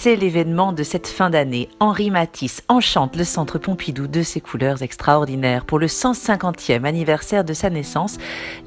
C'est l'événement de cette fin d'année. Henri Matisse enchante le Centre Pompidou de ses couleurs extraordinaires. Pour le 150e anniversaire de sa naissance,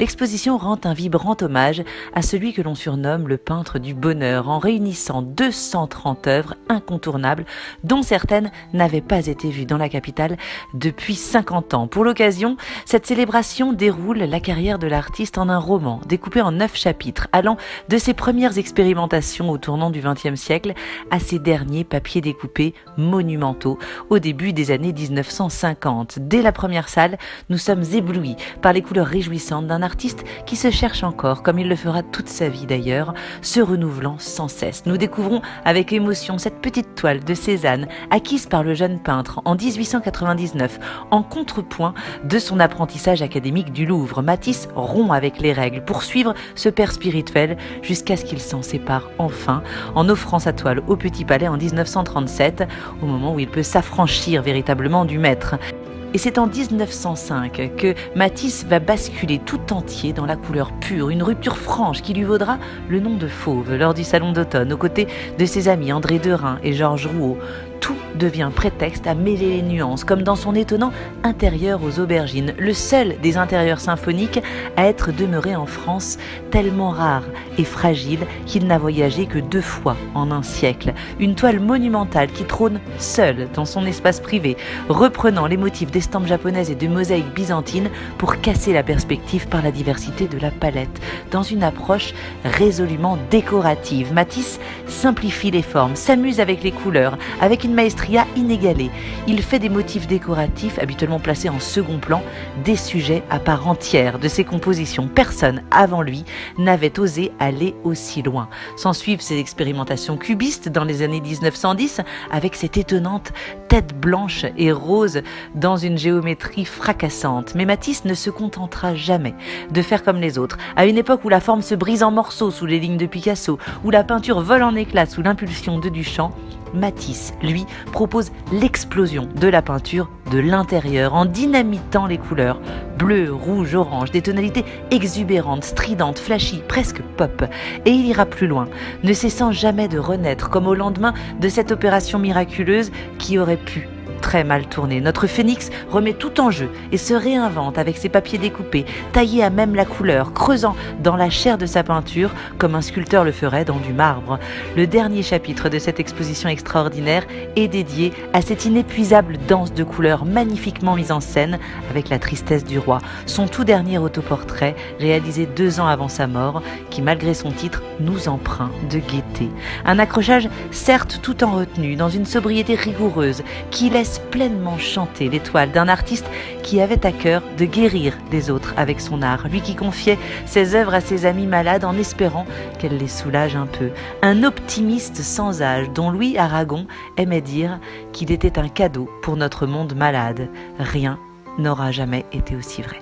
l'exposition rend un vibrant hommage à celui que l'on surnomme le peintre du bonheur, en réunissant 230 œuvres incontournables, dont certaines n'avaient pas été vues dans la capitale depuis 50 ans. Pour l'occasion, cette célébration déroule la carrière de l'artiste en un roman, découpé en 9 chapitres, allant de ses premières expérimentations au tournant du XXe siècle à ces derniers papiers découpés monumentaux au début des années 1950. Dès la première salle, nous sommes éblouis par les couleurs réjouissantes d'un artiste qui se cherche encore, comme il le fera toute sa vie d'ailleurs, se renouvelant sans cesse. Nous découvrons avec émotion cette petite toile de Cézanne, acquise par le jeune peintre en 1899, en contrepoint de son apprentissage académique du Louvre. Matisse rompt avec les règles pour suivre ce père spirituel jusqu'à ce qu'il s'en sépare enfin, en offrant sa toile au Petit Palais en 1937, au moment où il peut s'affranchir véritablement du maître. Et c'est en 1905 que Matisse va basculer tout entier dans la couleur pure, une rupture franche qui lui vaudra le nom de Fauve lors du Salon d'automne, aux côtés de ses amis André Derain et Georges Rouault. Tout devient prétexte à mêler les nuances, comme dans son étonnant Intérieur aux aubergines, le seul des intérieurs symphoniques à être demeuré en France, tellement rare et fragile qu'il n'a voyagé que 2 fois en un siècle. Une toile monumentale qui trône seule dans son espace privé, reprenant les motifs d'estampes japonaises et de mosaïques byzantines pour casser la perspective par la diversité de la palette, dans une approche résolument décorative. Matisse simplifie les formes, s'amuse avec les couleurs, avec une maestria inégalée. Il fait des motifs décoratifs, habituellement placés en second plan, des sujets à part entière de ses compositions. Personne avant lui n'avait osé aller aussi loin. S'ensuivent ses expérimentations cubistes dans les années 1910, avec cette étonnante tête blanche et rose dans une géométrie fracassante. Mais Matisse ne se contentera jamais de faire comme les autres. À une époque où la forme se brise en morceaux sous les lignes de Picasso, où la peinture vole en éclats sous l'impulsion de Duchamp, Matisse, lui, propose l'explosion de la peinture de l'intérieur en dynamitant les couleurs bleu, rouge, orange, des tonalités exubérantes, stridentes, flashy, presque pop. Et il ira plus loin, ne cessant jamais de renaître comme au lendemain de cette opération miraculeuse qui aurait pu très mal tourné. Notre phénix remet tout en jeu et se réinvente avec ses papiers découpés, taillés à même la couleur, creusant dans la chair de sa peinture comme un sculpteur le ferait dans du marbre. Le dernier chapitre de cette exposition extraordinaire est dédié à cette inépuisable danse de couleurs magnifiquement mise en scène avec la tristesse du roi, son tout dernier autoportrait réalisé 2 ans avant sa mort, qui malgré son titre nous empreint de gaieté. Un accrochage certes tout en retenue, dans une sobriété rigoureuse qui laisse pleinement chanter l'étoile d'un artiste qui avait à cœur de guérir les autres avec son art, lui qui confiait ses œuvres à ses amis malades en espérant qu'elles les soulagent un peu. Un optimiste sans âge dont Louis Aragon aimait dire qu'il était un cadeau pour notre monde malade. Rien n'aura jamais été aussi vrai.